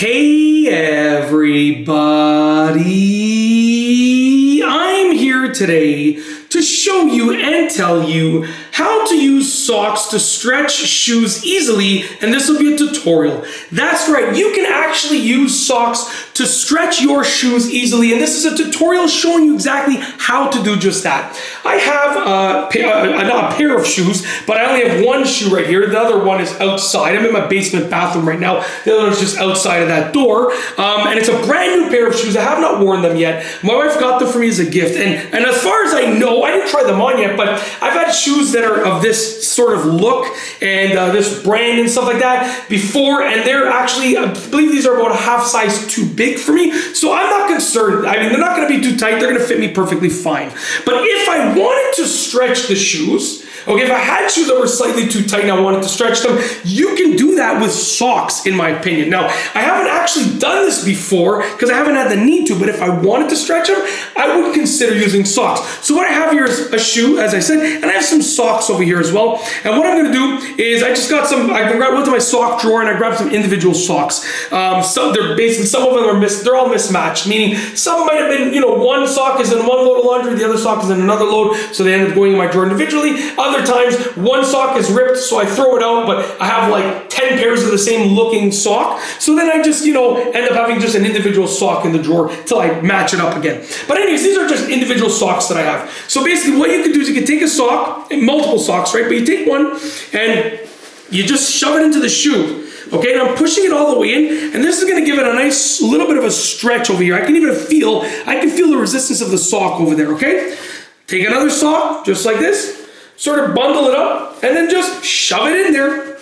Hey everybody, I'm here today to show you and tell you how to use socks to stretch shoes easily, and this will be a tutorial. That's right, you can actually use socks to stretch your shoes easily, and this is a tutorial showing you exactly how to do just that. I have not a pair of shoes, but I only have one shoe right here. The other one is outside. I'm in my basement bathroom right now. The other one's just outside of that door, and it's a brand new pair of shoes. I have not worn them yet. My wife got them for me as a gift, and as far as I know, I didn't try them on yet, but I've had shoes that are of this sort of look and this brand and stuff like that before, and they're actually, I believe these are about a half size too big for me, so I'm not concerned. I mean, they're not going to be too tight. They're going to fit me perfectly fine. But if I wanted to stretch the shoes, okay, if I had shoes that were slightly too tight and I wanted to stretch them, you can do that with socks, in my opinion. Now, I haven't actually done this before because I haven't had the need to, but if I wanted to stretch them, I would consider using socks. So what I have here is a shoe, as I said, and I have some socks over here as well. And what I'm going to do is I just got some, I went to my sock drawer and I grabbed some individual socks. So they're basically, some of them are they're all mismatched, meaning some might have been, one sock is in one load of laundry, the other sock is in another load, so they end up going in my drawer individually. Other times, one sock is ripped, so I throw it out, but I have like 10 pairs of the same looking sock. So then I just, end up having just an individual sock in the drawer till I match it up again. But anyways, these are just individual socks that I have. So basically what you can do is you can take a sock, multiple socks, right? But you take one and you just shove it into the shoe. Okay, and I'm pushing it all the way in, and this is going to give it a nice little bit of a stretch over here. I can feel the resistance of the sock over there, okay? Take another sock, just like this. Sort of bundle it up, and then just shove it in there.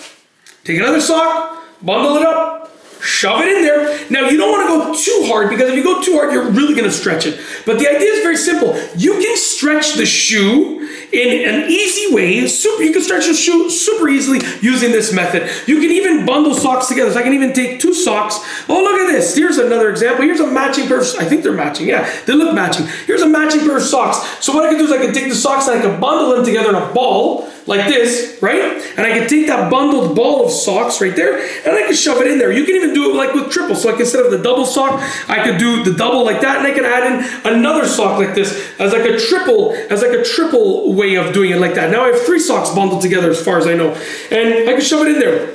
Take another sock, bundle it up, shove it in there. Now, you don't want to go too hard, because if you go too hard, you're really going to stretch it. But the idea is very simple. You can stretch the shoe in an easy way. You can stretch the shoe super easily using this method. You can even bundle socks together. So I can even take two socks. Oh, look at this. Here's another example. Here's a matching pair of, I think they're matching. Yeah, they look matching. Here's a matching pair of socks. So what I can do is I can take the socks and I can bundle them together in a ball like this, right? And I can take that bundled ball of socks right there, and I can shove it in there. You can even do it like with triple. So like instead of the double sock, I could do the double like that, and I can add in another sock like this as like a triple way of doing it like that. Now I have three socks bundled together as far as I know, and I can shove it in there.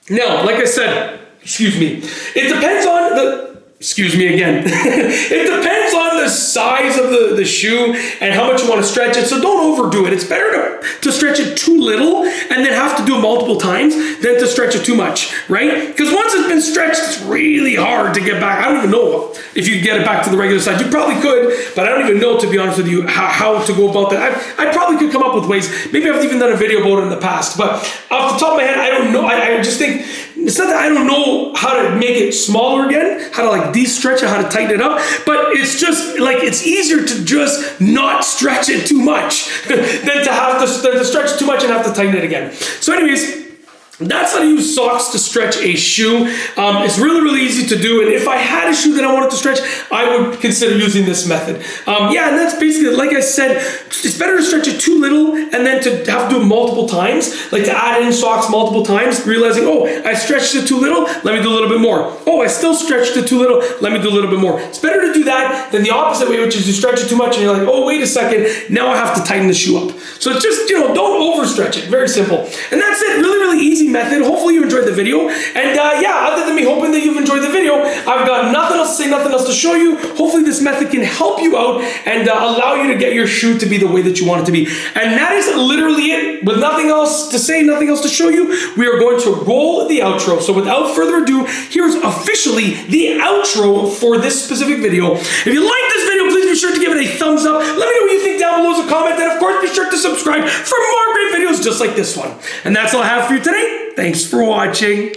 Now, like I said, excuse me, it depends on the, excuse me again. It depends on the size of the shoe and how much you want to stretch it, so don't overdo it. It's better to stretch it too little and then have to do it multiple times than to stretch it too much, right? Because once it's been stretched, it's really hard to get back. I don't even know if you get it back to the regular size. You probably could, but I don't even know, to be honest with you, how to go about that. I probably could come up with ways. Maybe I've even done a video about it in the past, but off the top of my head, I don't know. I just think, it's not that I don't know how to make it smaller again, how to like de-stretch it, how to tighten it up, but it's just like, it's easier to just not stretch it too much than to have to stretch too much and have to tighten it again. So anyways, that's how to use socks to stretch a shoe. It's really, really easy to do, and if I had a shoe that I wanted to stretch, I would consider using this method. Yeah, and that's basically, like I said, it's better to stretch it too little and then to have to do it multiple times, like to add in socks multiple times, realizing, oh, I stretched it too little, let me do a little bit more. Oh, I still stretched it too little, let me do a little bit more. It's better to do that than the opposite way, which is you stretch it too much and you're like, oh, wait a second, now I have to tighten the shoe up. So it's just, don't overstretch it. Very simple. And that's it. Really, really easy method. Hopefully you enjoyed the video, and yeah, other than me hoping that you've enjoyed the video, I've got nothing else to say, nothing else to show you. Hopefully this method can help you out and allow you to get your shoe to be the way that you want it to be. And that is literally it. With nothing else to say, nothing else to show you, we are going to roll the outro. So without further ado, here's officially the outro for this specific video. If you like this video, please be sure to give it a thumbs up. Let me know what you think down below as a comment, and of course be sure to subscribe for more great videos just like this one. And that's all I have for you today. Thanks for watching.